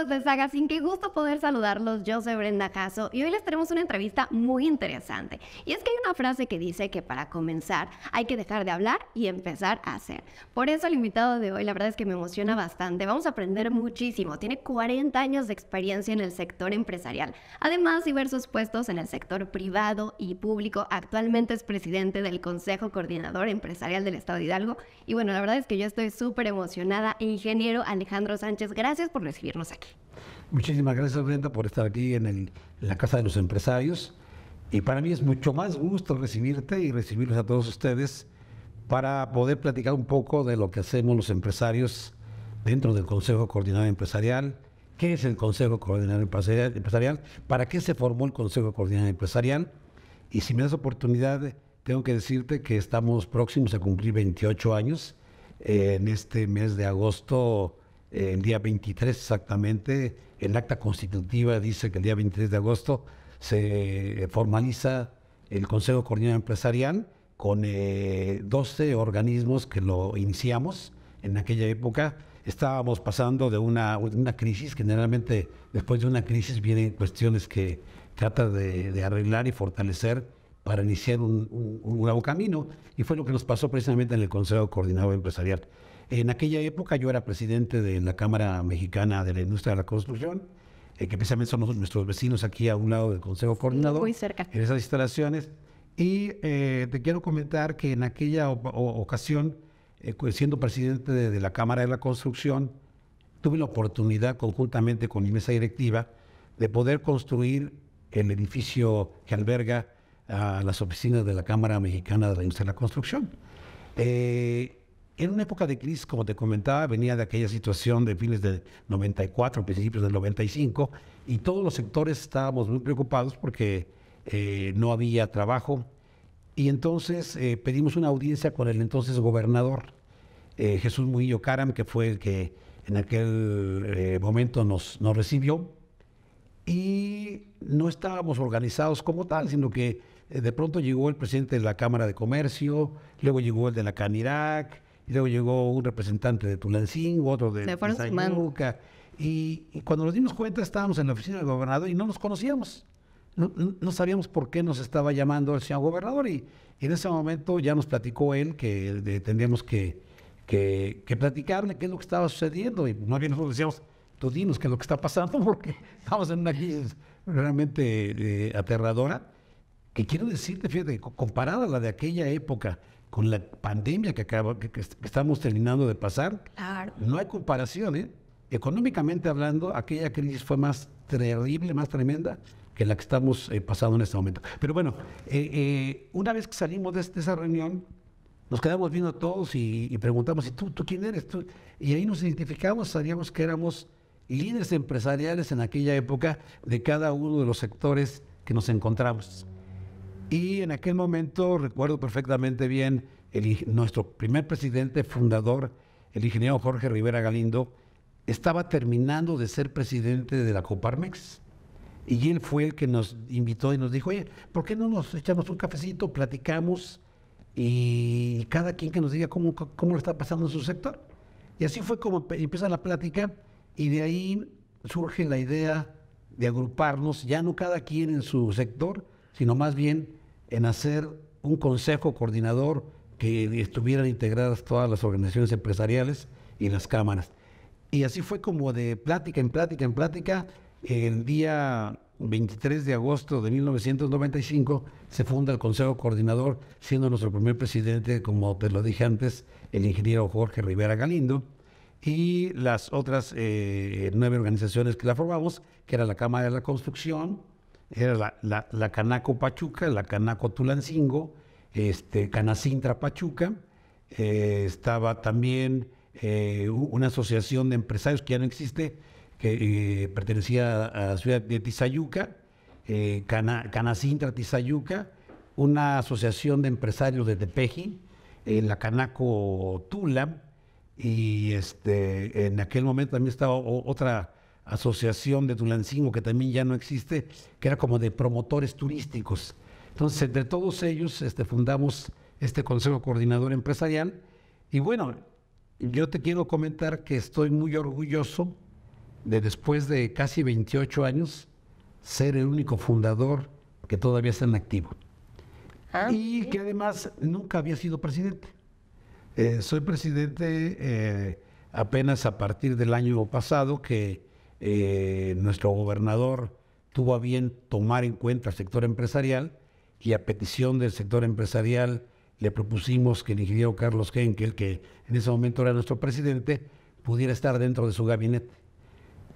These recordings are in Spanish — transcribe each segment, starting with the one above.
amigos de Sagacín, qué gusto poder saludarlos. Yo soy Brenda Caso y hoy les tenemos una entrevista muy interesante. Y es que hay una frase que dice que para comenzar hay que dejar de hablar y empezar a hacer. Por eso el invitado de hoy, la verdad es que me emociona bastante. Vamos a aprender muchísimo. Tiene 40 años de experiencia en el sector empresarial. Además, diversos puestos en el sector privado y público. Actualmente es presidente del Consejo Coordinador Empresarial del Estado de Hidalgo. Y bueno, la verdad es que yo estoy súper emocionada. Ingeniero Alejandro Sánchez, gracias por recibirnos aquí. Muchísimas gracias, Brenda, por estar aquí en la Casa de los Empresarios. Y para mí es mucho más gusto recibirte y recibirlos a todos ustedes para poder platicar un poco de lo que hacemos los empresarios dentro del Consejo Coordinador Empresarial. ¿Qué es el Consejo Coordinador Empresarial? ¿Para qué se formó el Consejo Coordinador Empresarial? Y si me das oportunidad, tengo que decirte que estamos próximos a cumplir 28 años. En este mes de agosto, el día 23 exactamente, el acta constitutiva dice que el día 23 de agosto se formaliza el Consejo Coordinador Empresarial con 12 organismos que lo iniciamos. En aquella época estábamos pasando de una crisis. Generalmente después de una crisis vienen cuestiones que trata de arreglar y fortalecer para iniciar un nuevo camino, y fue lo que nos pasó precisamente en el Consejo Coordinador Empresarial. En aquella época yo era presidente de la Cámara Mexicana de la Industria de la Construcción, que precisamente son nuestros vecinos aquí a un lado del Consejo Coordinador, muy cerca, en esas instalaciones. Y te quiero comentar que en aquella ocasión, siendo presidente de la Cámara de la Construcción, tuve la oportunidad, conjuntamente con mi mesa directiva, de poder construir el edificio que alberga a las oficinas de la Cámara Mexicana de la Industria de la Construcción. En una época de crisis, como te comentaba, venía de aquella situación de fines del 94, principios del 95, y todos los sectores estábamos muy preocupados porque no había trabajo, y entonces pedimos una audiencia con el entonces gobernador, Jesús Murillo Caram, que fue el que en aquel momento nos recibió, y no estábamos organizados como tal, sino que de pronto llegó el presidente de la Cámara de Comercio, luego llegó el de la Canirac, y luego llegó un representante de Tulancingo, otro de Tizayuca, y cuando nos dimos cuenta estábamos en la oficina del gobernador y no nos conocíamos. No sabíamos por qué nos estaba llamando el señor gobernador, y en ese momento ya nos platicó él que tendríamos que platicarle qué es lo que estaba sucediendo, y más bien nosotros decíamos: tú dinos qué es lo que está pasando, porque estamos en una crisis realmente aterradora, que quiero decirte, fíjate, comparada a la de aquella época, con la pandemia que estamos terminando de pasar, claro, no hay comparación, ¿eh? Económicamente hablando, aquella crisis fue más terrible, más tremenda que la que estamos pasando en este momento. Pero bueno, una vez que salimos de esa reunión, nos quedamos viendo todos y preguntamos: ¿y tú quién eres? ¿Tú? Y ahí nos identificamos, sabíamos que éramos líderes empresariales en aquella época de cada uno de los sectores que nos encontramos. Y en aquel momento recuerdo perfectamente bien, nuestro primer presidente fundador, el ingeniero Jorge Rivera Galindo, estaba terminando de ser presidente de la Coparmex, y él fue el que nos invitó y nos dijo: oye, ¿por qué no nos echamos un cafecito, platicamos, y cada quien que nos diga cómo lo está pasando en su sector? Y así fue como empieza la plática, y de ahí surge la idea de agruparnos, ya no cada quien en su sector, sino más bien en hacer un consejo coordinador que estuvieran integradas todas las organizaciones empresariales y las cámaras. Y así fue como de plática en plática en plática. El día 23 de agosto de 1995 se funda el Consejo Coordinador, siendo nuestro primer presidente, como te lo dije antes, el ingeniero Jorge Rivera Galindo, y las otras 9 organizaciones que la formamos, que era la Cámara de la Construcción, era la Canaco Pachuca, la Canaco Tulancingo, Canacintra Pachuca, estaba también una asociación de empresarios que ya no existe, que pertenecía a la ciudad de Tizayuca, Canacintra Tizayuca, una asociación de empresarios de Tepeji, la Canaco Tula, y en aquel momento también estaba otra asociación de Tulancingo que también ya no existe, que era como de promotores turísticos. Entonces, entre todos ellos fundamos este Consejo Coordinador Empresarial. Y bueno, yo te quiero comentar que estoy muy orgulloso de después de casi 28 años, ser el único fundador que todavía está en activo. Y que además nunca había sido presidente. Soy presidente apenas a partir del año pasado que nuestro gobernador tuvo a bien tomar en cuenta el sector empresarial y a petición del sector empresarial le propusimos que el ingeniero Carlos Henkel, que en ese momento era nuestro presidente, pudiera estar dentro de su gabinete.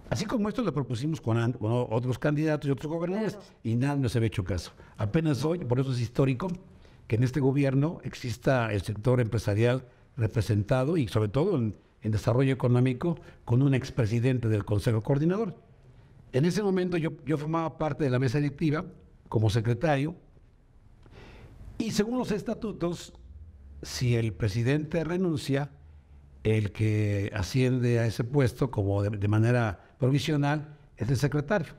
Así como esto lo propusimos con otros candidatos y otros gobernadores, y nada nos había hecho caso. Apenas hoy, por eso es histórico, que en este gobierno exista el sector empresarial representado y sobre todo en desarrollo económico con un expresidente del Consejo Coordinador. En ese momento yo formaba parte de la mesa directiva como secretario y según los estatutos, si el presidente renuncia, el que asciende a ese puesto como de manera provisional es el secretario.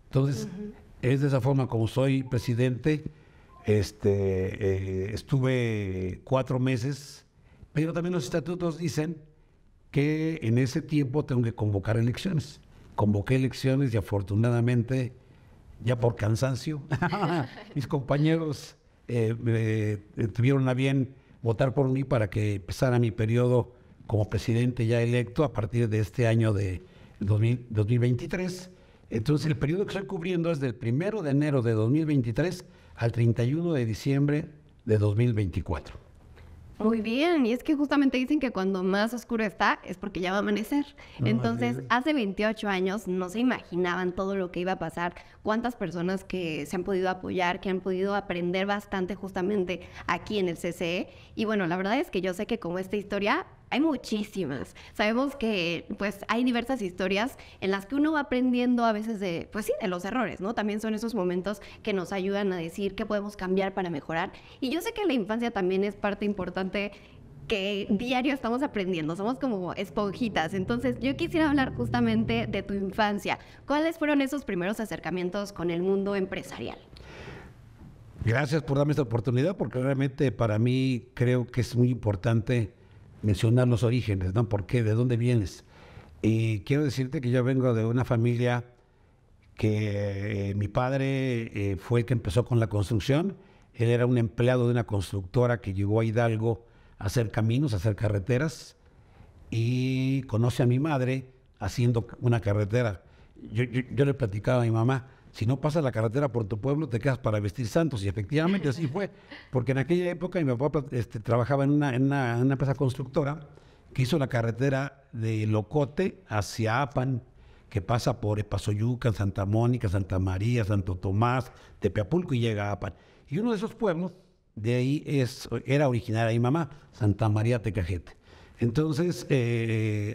Entonces, es de esa forma como soy presidente. Estuve 4 meses, pero también los estatutos dicen que en ese tiempo tengo que convocar elecciones. Convoqué elecciones y afortunadamente, ya por cansancio, mis compañeros tuvieron a bien votar por mí para que empezara mi periodo como presidente ya electo a partir de este año de 2023. Entonces, el periodo que estoy cubriendo es del 1 de enero de 2023 al 31 de diciembre de 2024. Muy bien, y es que justamente dicen que cuando más oscuro está es porque ya va a amanecer. Entonces, hace 28 años no se imaginaban todo lo que iba a pasar, cuántas personas que se han podido apoyar, que han podido aprender bastante justamente aquí en el CCE. Y bueno, la verdad es que yo sé que como esta historia hay muchísimas. Sabemos que pues hay diversas historias en las que uno va aprendiendo a veces de, pues sí, de los errores, ¿no? También son esos momentos que nos ayudan a decir qué podemos cambiar para mejorar. Y yo sé que la infancia también es parte importante que diario estamos aprendiendo, somos como esponjitas. Entonces yo quisiera hablar justamente de tu infancia. ¿Cuáles fueron esos primeros acercamientos con el mundo empresarial? Gracias por darme esta oportunidad, porque realmente para mí creo que es muy importante mencionar los orígenes, ¿no? ¿Por qué? ¿De dónde vienes? Y quiero decirte que yo vengo de una familia que mi padre fue el que empezó con la construcción. Él era un empleado de una constructora que llegó a Hidalgo a hacer caminos, a hacer carreteras, y conoce a mi madre haciendo una carretera. Yo le platicaba a mi mamá, si no pasas la carretera por tu pueblo, te quedas para vestir santos. Y efectivamente así fue, porque en aquella época mi papá trabajaba en una empresa constructora que hizo la carretera de Locote hacia Apan, que pasa por Epazoyucan, Santa Mónica, Santa María, Santo Tomás, Tepeapulco y llega a Apan. Y uno de esos pueblos, de ahí era originaria mi mamá, Santa María Tecajete. Entonces,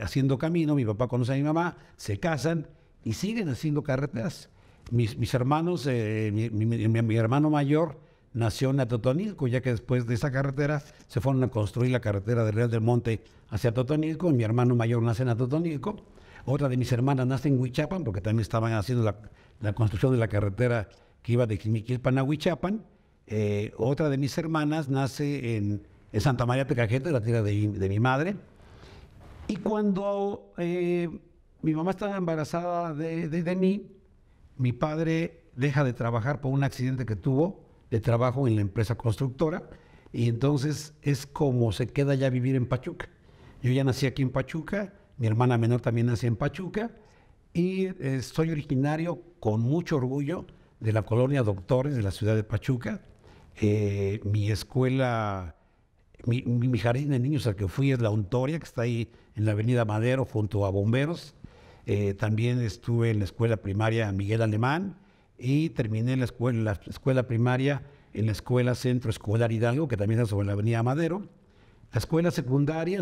haciendo camino, mi papá conoce a mi mamá, se casan y siguen haciendo carreteras. Mis hermanos, mi hermano mayor nació en Atotonilco, ya que después de esa carretera se fueron a construir la carretera de Real del Monte hacia Atotonilco, y mi hermano mayor nace en Atotonilco. Otra de mis hermanas nace en Huichapan, porque también estaban haciendo la construcción de la carretera que iba de Jimiquilpan a Huichapan. Otra de mis hermanas nace en Santa María Tecajete, la tierra de mi madre. Y cuando mi mamá estaba embarazada de mí, mi padre deja de trabajar por un accidente que tuvo de trabajo en la empresa constructora, y entonces es como se queda ya a vivir en Pachuca. Yo ya nací aquí en Pachuca, mi hermana menor también nació en Pachuca, y soy originario con mucho orgullo de la colonia Doctores de la ciudad de Pachuca. Mi escuela, mi jardín de niños al que fui es la Ontoria, que está ahí en la avenida Madero junto a Bomberos. También estuve en la escuela primaria Miguel Alemán y terminé la escuela primaria en la escuela Centro Escolar Hidalgo, que también está sobre la avenida Madero. La escuela secundaria,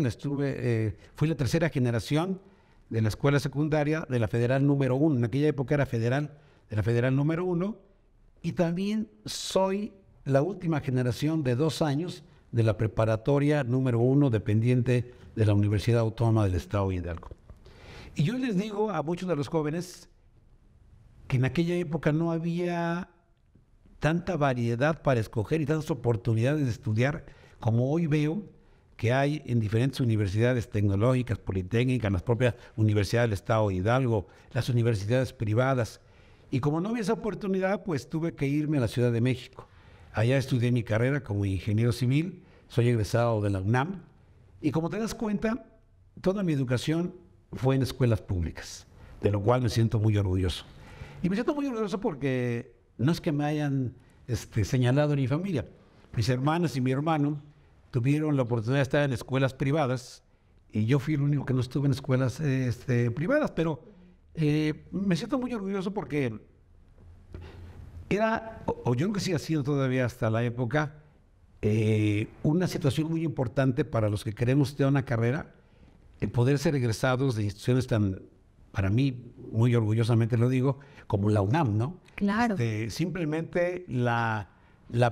fui la tercera generación de la escuela secundaria de la Federal número 1. En aquella época era federal, de la Federal número 1. Y también soy la última generación de 2 años de la preparatoria número 1, dependiente de la Universidad Autónoma del Estado de Hidalgo. Y yo les digo a muchos de los jóvenes que en aquella época no había tanta variedad para escoger y tantas oportunidades de estudiar como hoy veo que hay en diferentes universidades tecnológicas, politécnicas, las propias universidades del Estado de Hidalgo, las universidades privadas. Y como no había esa oportunidad, pues tuve que irme a la Ciudad de México. Allá estudié mi carrera como ingeniero civil, soy egresado de la UNAM. Y como te das cuenta, toda mi educación fue en escuelas públicas, de lo cual me siento muy orgulloso. Y me siento muy orgulloso porque no es que me hayan señalado en mi familia. Mis hermanas y mi hermano tuvieron la oportunidad de estar en escuelas privadas y yo fui el único que no estuve en escuelas privadas, pero me siento muy orgulloso porque era, o yo creo que sigue siendo todavía hasta la época, una situación muy importante para los que queremos estudiar una carrera, el poder ser egresados de instituciones tan, para mí, muy orgullosamente lo digo, como la UNAM, ¿no? Claro. Simplemente la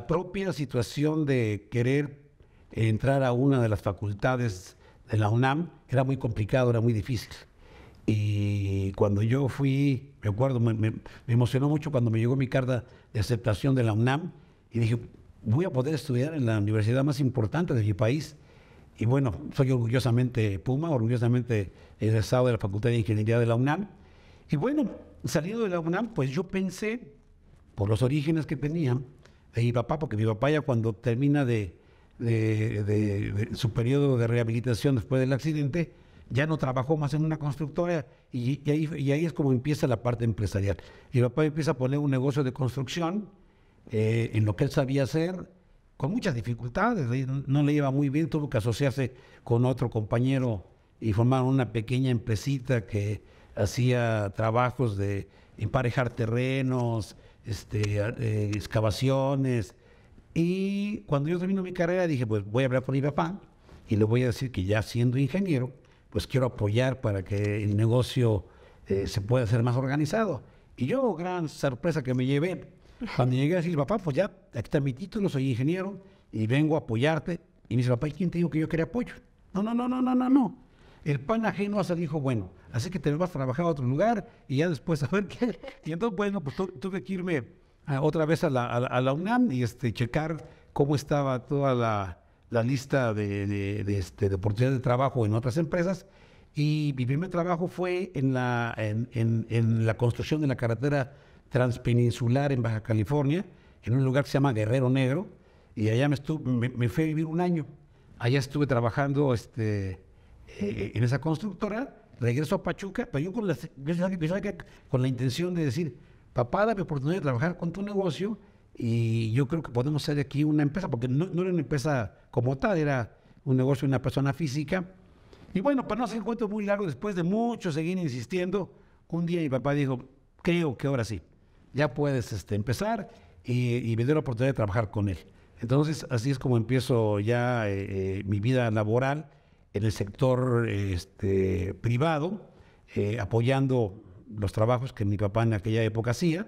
propia situación de querer entrar a una de las facultades de la UNAM era muy complicado, era muy difícil. Y cuando yo fui, me acuerdo, me emocionó mucho cuando me llegó mi carta de aceptación de la UNAM y dije, voy a poder estudiar en la universidad más importante de mi país. Y bueno, soy orgullosamente Puma, orgullosamente egresado de la Facultad de Ingeniería de la UNAM. Y bueno, saliendo de la UNAM, pues yo pensé, por los orígenes que tenía, de mi papá, porque mi papá ya cuando termina de su periodo de rehabilitación después del accidente, ya no trabajó más en una constructora y ahí es como empieza la parte empresarial. Mi papá empieza a poner un negocio de construcción en lo que él sabía hacer, con muchas dificultades, no le iba muy bien, tuvo que asociarse con otro compañero y formaron una pequeña empresita que hacía trabajos de emparejar terrenos, excavaciones. Y cuando yo termino mi carrera dije, pues voy a hablar con mi papá y le voy a decir que ya siendo ingeniero, pues quiero apoyar para que el negocio se pueda hacer más organizado. Y yo, gran sorpresa que me llevé, cuando llegué a decir, papá, pues ya, aquí está mi título, soy ingeniero y vengo a apoyarte. Y me dice, papá, ¿y quién te dijo que yo quería apoyo? No. El pan ajeno hace el hijo bueno, así que te vas a trabajar a otro lugar y ya después a ver qué. Y entonces, bueno, pues tuve que irme otra vez a la UNAM y checar cómo estaba toda la lista de oportunidades de trabajo en otras empresas. Y mi primer trabajo fue en la construcción de la carretera transpeninsular en Baja California, en un lugar que se llama Guerrero Negro, y allá me fui a vivir un año. Allá estuve trabajando en esa constructora, regreso a Pachuca, pero yo con la intención de decir, papá, dame oportunidad de trabajar con tu negocio y yo creo que podemos hacer aquí una empresa, porque no era una empresa como tal, era un negocio de una persona física. Y bueno, para no hacer un cuento muy largo, después de mucho seguir insistiendo, un día mi papá dijo, creo que ahora sí, ya puedes empezar y me dio la oportunidad de trabajar con él. Entonces, así es como empiezo ya mi vida laboral en el sector privado, apoyando los trabajos que mi papá en aquella época hacía,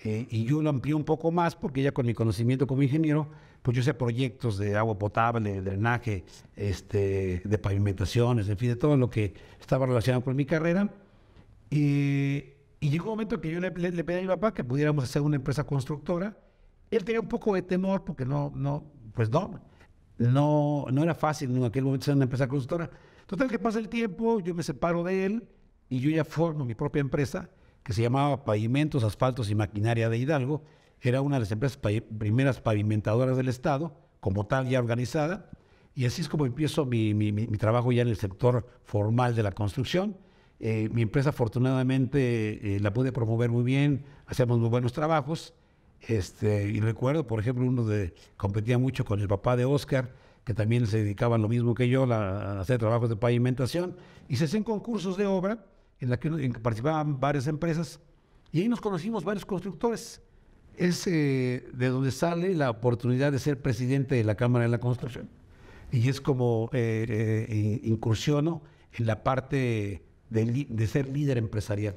y yo lo amplié un poco más porque ya con mi conocimiento como ingeniero, pues yo sé proyectos de agua potable, de drenaje, de pavimentaciones, en fin, de todo lo que estaba relacionado con mi carrera. Y llegó un momento que yo le pedí a mi papá que pudiéramos hacer una empresa constructora. Él tenía un poco de temor porque no era fácil en aquel momento ser una empresa constructora. Total, que pasa el tiempo, yo me separo de él y yo ya formo mi propia empresa que se llamaba Pavimentos, Asfaltos y Maquinaria de Hidalgo. Era una de las empresas primeras pavimentadoras del Estado, como tal ya organizada. Y así es como empiezo mi trabajo ya en el sector formal de la construcción. Mi empresa afortunadamente la pude promover muy bien, hacíamos muy buenos trabajos. Y recuerdo, por ejemplo, competía mucho con el papá de Oscar, que también se dedicaba a lo mismo que yo, a hacer trabajos de pavimentación, y se hacían concursos de obra en que participaban varias empresas, y ahí nos conocimos varios constructores. Es de donde sale la oportunidad de ser presidente de la Cámara de la Construcción. Y es como incursiono en la parte de ser líder empresarial.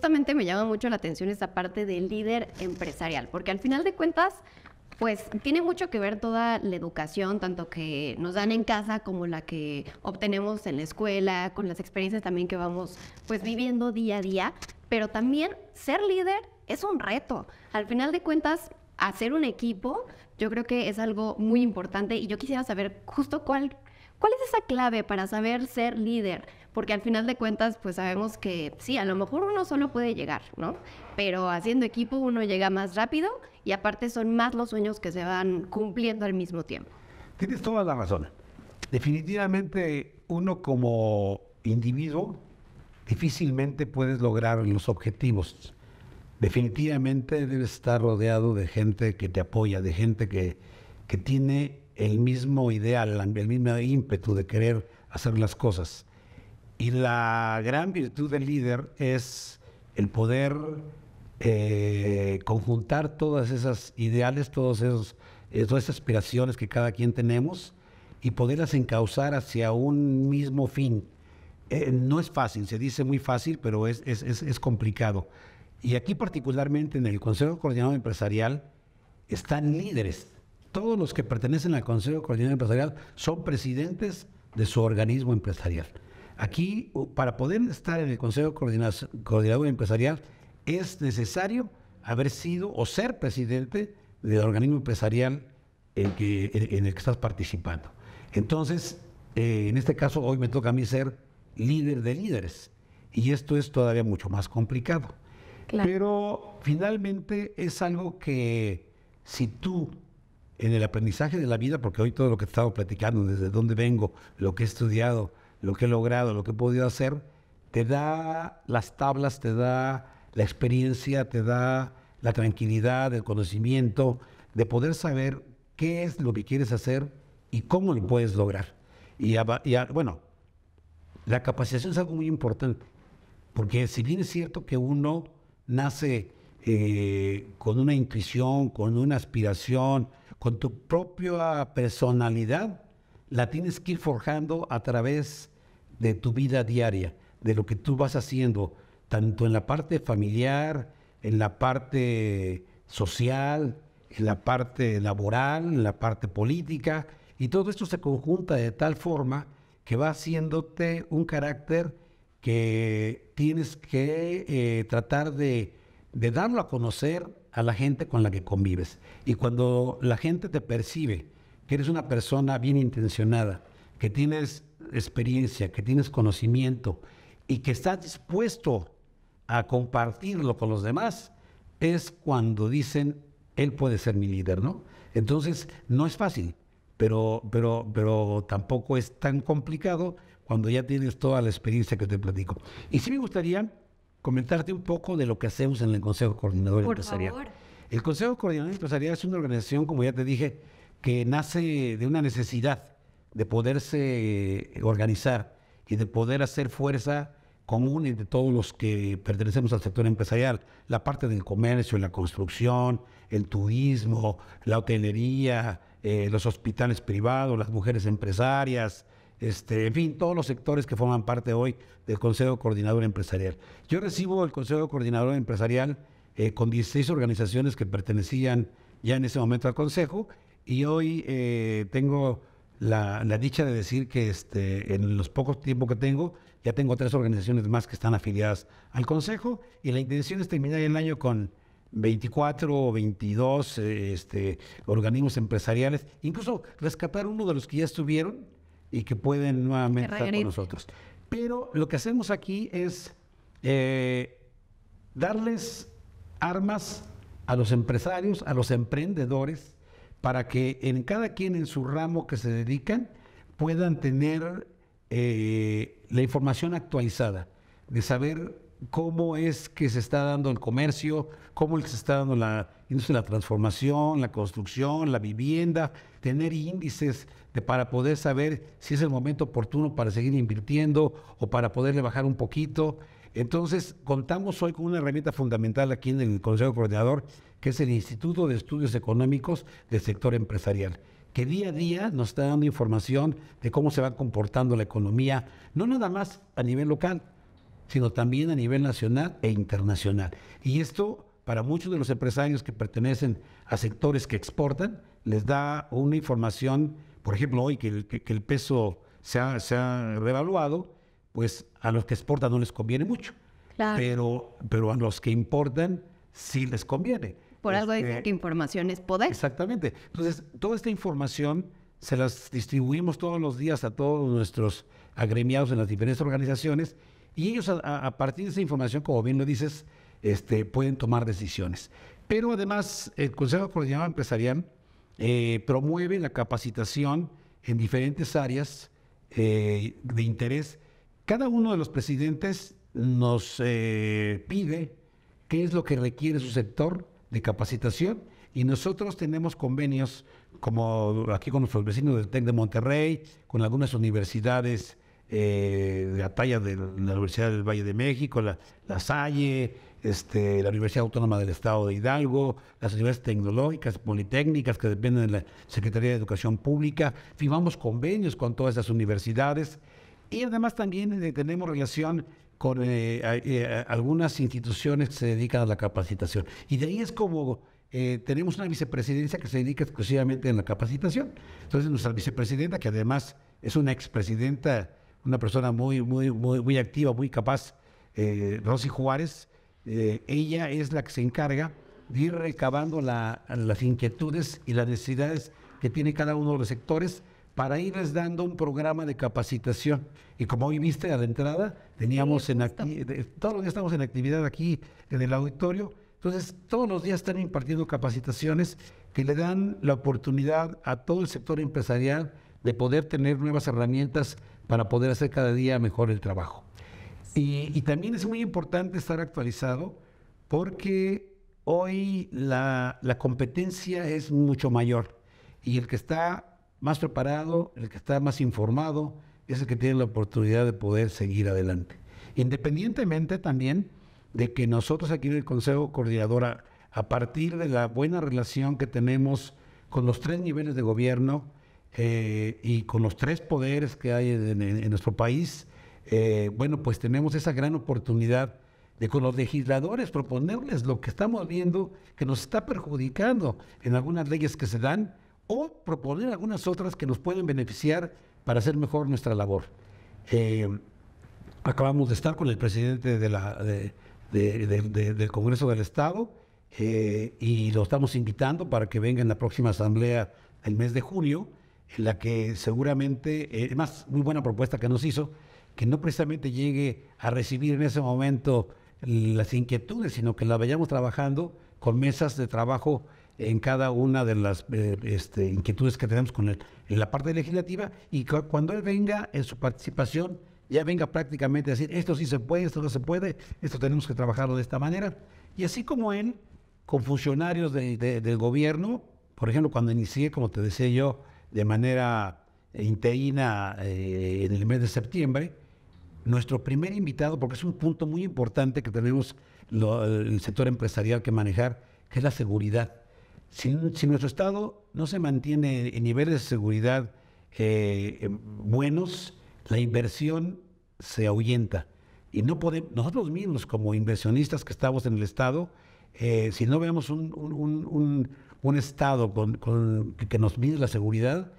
justamente me llama mucho la atención esta parte del líder empresarial, porque al final de cuentas, pues tiene mucho que ver toda la educación, tanto que nos dan en casa como la que obtenemos en la escuela, con las experiencias también que vamos pues viviendo día a día, pero también ser líder es un reto. Al final de cuentas, hacer un equipo, yo creo que es algo muy importante y yo quisiera saber justo cuál es esa clave para saber ser líder, porque al final de cuentas, pues sabemos que sí, a lo mejor uno solo puede llegar, ¿no? Pero haciendo equipo uno llega más rápido y aparte son más los sueños que se van cumpliendo al mismo tiempo. Tienes toda la razón. Definitivamente uno como individuo difícilmente puedes lograr los objetivos. Definitivamente debes estar rodeado de gente que te apoya, de gente que tiene el mismo ideal, el mismo ímpetu de querer hacer las cosas. Y la gran virtud del líder es el poder conjuntar todas esas ideales, todas esas aspiraciones que cada quien tenemos y poderlas encauzar hacia un mismo fin. No es fácil, se dice muy fácil, pero es complicado. Y aquí particularmente en el Consejo Coordinador Empresarial están líderes. Todos los que pertenecen al Consejo Coordinador Empresarial son presidentes de su organismo empresarial. Aquí, para poder estar en el Consejo Coordinador Empresarial, es necesario haber sido o ser presidente del organismo empresarial en el que estás participando. Entonces, en este caso, hoy me toca a mí ser líder de líderes. Y esto es todavía mucho más complicado. Claro. Pero finalmente es algo que si tú, en el aprendizaje de la vida, porque hoy todo lo que he estado platicando, desde dónde vengo, lo que he estudiado, lo que he logrado, lo que he podido hacer, te da las tablas, te da la experiencia, te da la tranquilidad, el conocimiento de poder saber qué es lo que quieres hacer y cómo lo puedes lograr. Bueno, la capacitación es algo muy importante, porque si bien es cierto que uno nace con una intuición, con una aspiración, con tu propia personalidad, la tienes que ir forjando a través de tu vida diaria, de lo que tú vas haciendo, tanto en la parte familiar, en la parte social, en la parte laboral, en la parte política, y todo esto se conjunta de tal forma que va haciéndote un carácter que tienes que tratar de darlo a conocer a la gente con la que convives. Y cuando la gente te percibe que eres una persona bien intencionada, que tienes experiencia, que tienes conocimiento y que estás dispuesto a compartirlo con los demás, es cuando dicen, él puede ser mi líder, ¿no? Entonces, no es fácil, pero tampoco es tan complicado cuando ya tienes toda la experiencia que te platico. Y sí me gustaría comentarte un poco de lo que hacemos en el Consejo Coordinador Empresarial. Por favor. El Consejo Coordinador Empresarial es una organización, como ya te dije, que nace de una necesidad de poderse organizar y de poder hacer fuerza común entre todos los que pertenecemos al sector empresarial, la parte del comercio, la construcción, el turismo, la hotelería, los hospitales privados, las mujeres empresarias, en fin, todos los sectores que forman parte hoy del Consejo Coordinador Empresarial. Yo recibo el Consejo Coordinador Empresarial con 16 organizaciones que pertenecían ya en ese momento al Consejo, y hoy tengo la dicha de decir que en los pocos tiempos que tengo, ya tengo 3 organizaciones más que están afiliadas al Consejo, y la intención es terminar el año con 24 o 22 organismos empresariales, incluso rescatar uno de los que ya estuvieron y que pueden nuevamente estar con nosotros. Pero lo que hacemos aquí es darles armas a los empresarios, a los emprendedores, para que en cada quien en su ramo que se dedican puedan tener la información actualizada, de saber cómo es que se está dando el comercio, cómo se está dando la industria de la transformación, la construcción, la vivienda, tener índices para poder saber si es el momento oportuno para seguir invirtiendo o para poderle bajar un poquito. Entonces, contamos hoy con una herramienta fundamental aquí en el Consejo Coordinador, que es el Instituto de Estudios Económicos del Sector Empresarial, que día a día nos está dando información de cómo se va comportando la economía, no nada más a nivel local, sino también a nivel nacional e internacional. Y esto, para muchos de los empresarios que pertenecen a sectores que exportan, les da una información, por ejemplo, hoy que el peso se ha revaluado, pues a los que exportan no les conviene mucho, Claro. pero a los que importan sí les conviene. Por algo dicen que información es poder. Exactamente. Entonces, toda esta información se las distribuimos todos los días a todos nuestros agremiados en las diferentes organizaciones y ellos a partir de esa información, como bien lo dices, pueden tomar decisiones. Pero además, el Consejo Coordinador Empresarial promueve la capacitación en diferentes áreas de interés. Cada uno de los presidentes nos pide qué es lo que requiere su sector de capacitación y nosotros tenemos convenios como aquí con nuestros vecinos del TEC de Monterrey, con algunas universidades de la talla de la Universidad del Valle de México, la Salle, la Universidad Autónoma del Estado de Hidalgo, las universidades tecnológicas, politécnicas que dependen de la Secretaría de Educación Pública. Firmamos convenios con todas esas universidades y además también tenemos relación con algunas instituciones que se dedican a la capacitación. Y de ahí es como tenemos una vicepresidencia que se dedica exclusivamente en la capacitación. Entonces nuestra vicepresidenta, que además es una expresidenta, una persona muy activa, muy capaz, Rosy Juárez, ella es la que se encarga de ir recabando las inquietudes y las necesidades que tiene cada uno de los sectores para irles dando un programa de capacitación. Y como hoy viste a la entrada, teníamos todos los días estamos en actividad aquí en el auditorio. Entonces, todos los días están impartiendo capacitaciones que le dan la oportunidad a todo el sector empresarial de poder tener nuevas herramientas para poder hacer cada día mejor el trabajo. Y también es muy importante estar actualizado porque hoy la competencia es mucho mayor y el que está más preparado, el que está más informado, es el que tiene la oportunidad de poder seguir adelante. Independientemente también de que nosotros aquí en el Consejo Coordinador, a partir de la buena relación que tenemos con los 3 niveles de gobierno y con los 3 poderes que hay en nuestro país, bueno, pues tenemos esa gran oportunidad de con los legisladores proponerles lo que estamos viendo que nos está perjudicando en algunas leyes que se dan o proponer algunas otras que nos pueden beneficiar para hacer mejor nuestra labor. Acabamos de estar con el presidente del Congreso del Estado y lo estamos invitando para que venga en la próxima asamblea el mes de junio, en la que seguramente, además, muy buena propuesta que nos hizo, que no precisamente llegue a recibir en ese momento las inquietudes, sino que la vayamos trabajando con mesas de trabajo en cada una de las inquietudes que tenemos en la parte legislativa y cuando él venga en su participación ya venga prácticamente a decir esto sí se puede, esto no se puede, esto tenemos que trabajarlo de esta manera. Y así como él, con funcionarios del gobierno, por ejemplo, cuando inicié, como te decía yo, de manera interina en el mes de septiembre, nuestro primer invitado, porque es un punto muy importante que tenemos el sector empresarial que manejar, que es la seguridad. Si nuestro Estado no se mantiene en niveles de seguridad buenos, la inversión se ahuyenta. Y no podemos, nosotros mismos como inversionistas que estamos en el Estado, si no vemos un Estado que nos mide la seguridad,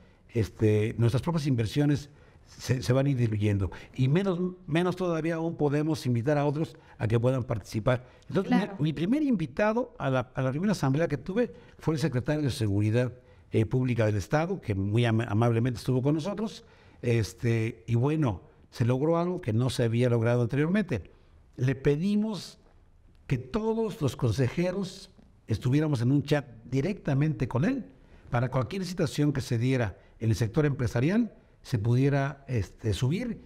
nuestras propias inversiones se van a ir diluyendo. Y menos todavía aún podemos invitar a otros a que puedan participar. Entonces, Claro. mi primer invitado a la primera asamblea que tuve fue el secretario de Seguridad Pública del Estado, que muy amablemente estuvo con nosotros. Y bueno, se logró algo que no se había logrado anteriormente. Le pedimos que todos los consejeros estuviéramos en un chat directamente con él para cualquier situación que se diera en el sector empresarial se pudiera subir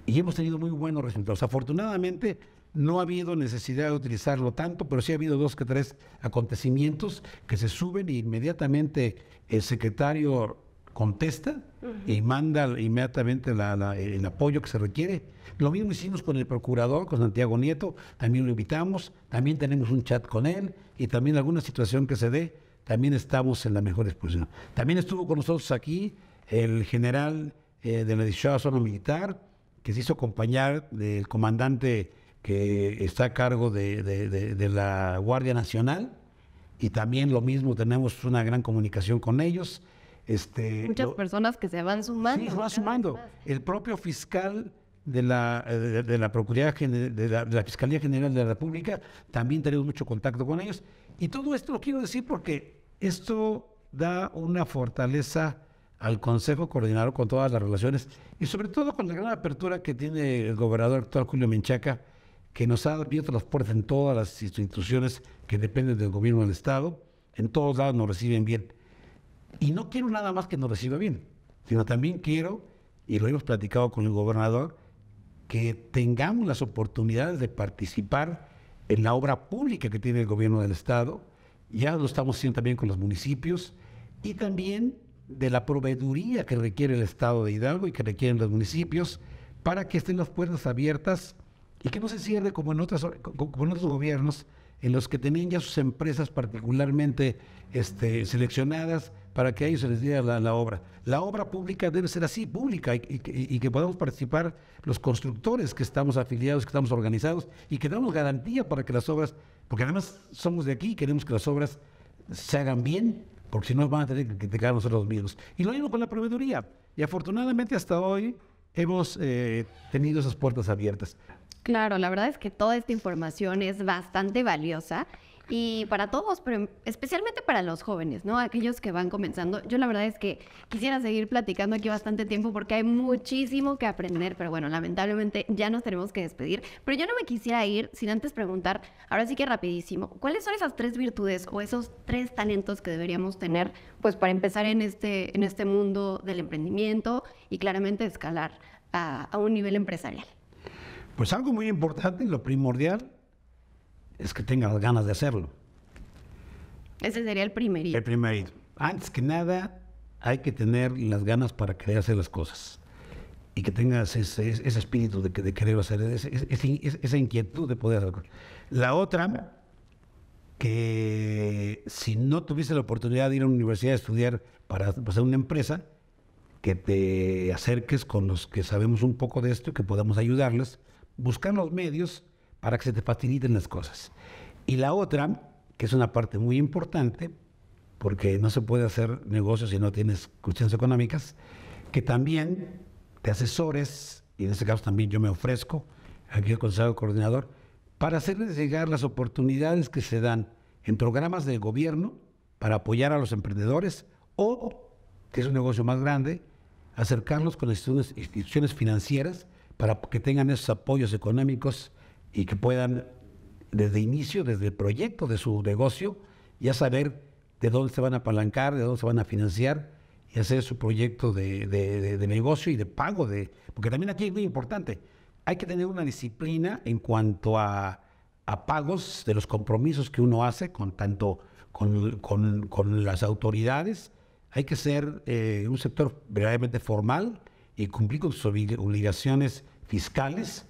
y hemos tenido muy buenos resultados. Afortunadamente no ha habido necesidad de utilizarlo tanto, pero sí ha habido 2 que 3 acontecimientos que se suben y inmediatamente el secretario contesta y manda inmediatamente el apoyo que se requiere. Lo mismo hicimos con el procurador, con Santiago Nieto, también lo invitamos, también tenemos un chat con él y también alguna situación que se dé, también estamos en la mejor disposición. También estuvo con nosotros aquí el general de la 18ª Zona Militar, que se hizo acompañar del comandante que está a cargo de la Guardia Nacional, y también lo mismo, tenemos una gran comunicación con ellos. Muchas personas que se van sumando. Sí, se van sumando. El propio fiscal de la Procuraduría de la Fiscalía General de la República, también tenemos mucho contacto con ellos. Y todo esto lo quiero decir porque esto da una fortaleza al Consejo Coordinador con todas las relaciones y sobre todo con la gran apertura que tiene el gobernador actual Julio Menchaca, que nos ha abierto las puertas en todas las instituciones que dependen del gobierno del Estado. En todos lados nos reciben bien. Y no quiero nada más que nos reciba bien, sino también quiero, y lo hemos platicado con el gobernador, que tengamos las oportunidades de participar en la obra pública que tiene el gobierno del Estado. Ya lo estamos haciendo también con los municipios y también de la proveeduría que requiere el Estado de Hidalgo y que requieren los municipios para que estén las puertas abiertas y que no se cierre como en otros gobiernos en los que tenían ya sus empresas particularmente seleccionadas para que a ellos se les diera la obra. La obra pública debe ser así, pública, y que podamos participar los constructores que estamos afiliados, que estamos organizados, y que damos garantía para que las obras, porque además somos de aquí y queremos que las obras se hagan bien, porque si no van a tener que criticar nosotros mismos. Y lo mismo con la proveeduría. Y afortunadamente hasta hoy hemos tenido esas puertas abiertas. Claro, la verdad es que toda esta información es bastante valiosa y para todos, pero especialmente para los jóvenes, ¿no? Aquellos que van comenzando. Yo la verdad es que quisiera seguir platicando aquí bastante tiempo porque hay muchísimo que aprender, pero bueno, lamentablemente ya nos tenemos que despedir. Pero yo no me quisiera ir sin antes preguntar, ahora sí que rapidísimo, ¿cuáles son esas 3 virtudes o esos 3 talentos que deberíamos tener pues para empezar en este mundo del emprendimiento y claramente escalar a un nivel empresarial? Pues algo muy importante, lo primordial, es que tengan las ganas de hacerlo. Ese sería el primerito. El primerito. Antes que nada, hay que tener las ganas para querer hacer las cosas. Y que tengas ese espíritu de querer hacer, esa inquietud de poder hacer cosas. La otra, que si no tuviese la oportunidad de ir a una universidad a estudiar para hacer una empresa, que te acerques con los que sabemos un poco de esto y que podamos ayudarles, buscar los medios para que se te faciliten las cosas. Y la otra, que es una parte muy importante, porque no se puede hacer negocios si no tienes cuestiones económicas, que también te asesores, y en este caso también yo me ofrezco, aquí el Consejo Coordinador, para hacerles llegar las oportunidades que se dan en programas de gobierno para apoyar a los emprendedores o, que es un negocio más grande, acercarlos con instituciones financieras para que tengan esos apoyos económicos y que puedan, desde inicio, desde el proyecto de su negocio, ya saber de dónde se van a apalancar, de dónde se van a financiar y hacer su proyecto de negocio y de pago. Porque también aquí es muy importante, hay que tener una disciplina en cuanto a pagos de los compromisos que uno hace tanto con las autoridades. Hay que ser un sector verdaderamente formal y cumplir con sus obligaciones fiscales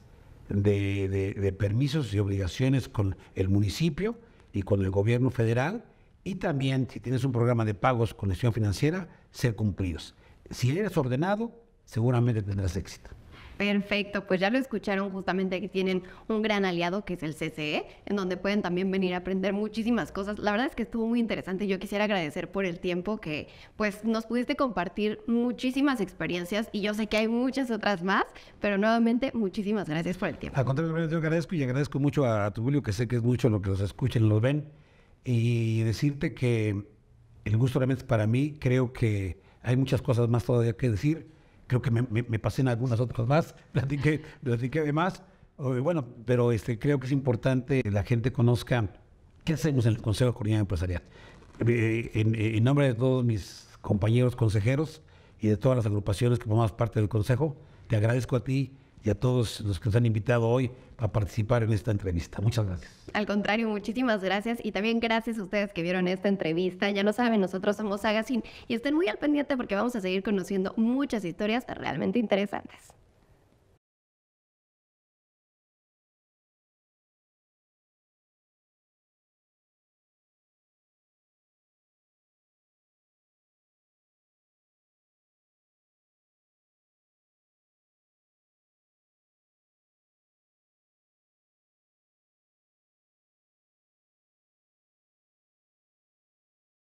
de permisos y obligaciones con el municipio y con el gobierno federal, y también, si tienes un programa de pagos con gestión financiera, ser cumplidos. Si eres ordenado, seguramente tendrás éxito. Perfecto, pues ya lo escucharon, justamente que tienen un gran aliado que es el CCE, en donde pueden también venir a aprender muchísimas cosas. La verdad es que estuvo muy interesante. Yo quisiera agradecer por el tiempo que pues nos pudiste compartir muchísimas experiencias y yo sé que hay muchas otras más, pero nuevamente muchísimas gracias por el tiempo. Al contrario, yo agradezco y agradezco mucho a tu público, que sé que es mucho lo que los escuchen y los ven, y decirte que el gusto realmente es para mí. Creo que hay muchas cosas más todavía que decir. Creo que me pasé en algunas otras más, platiqué de más. Bueno, pero creo que es importante que la gente conozca qué hacemos en el Consejo Coordinador Empresarial. En nombre de todos mis compañeros consejeros y de todas las agrupaciones que formamos parte del Consejo, te agradezco a ti y a todos los que nos han invitado hoy a participar en esta entrevista. Muchas gracias. Al contrario, muchísimas gracias, y también gracias a ustedes que vieron esta entrevista. Ya lo saben, nosotros somos Sagacín y estén muy al pendiente porque vamos a seguir conociendo muchas historias realmente interesantes.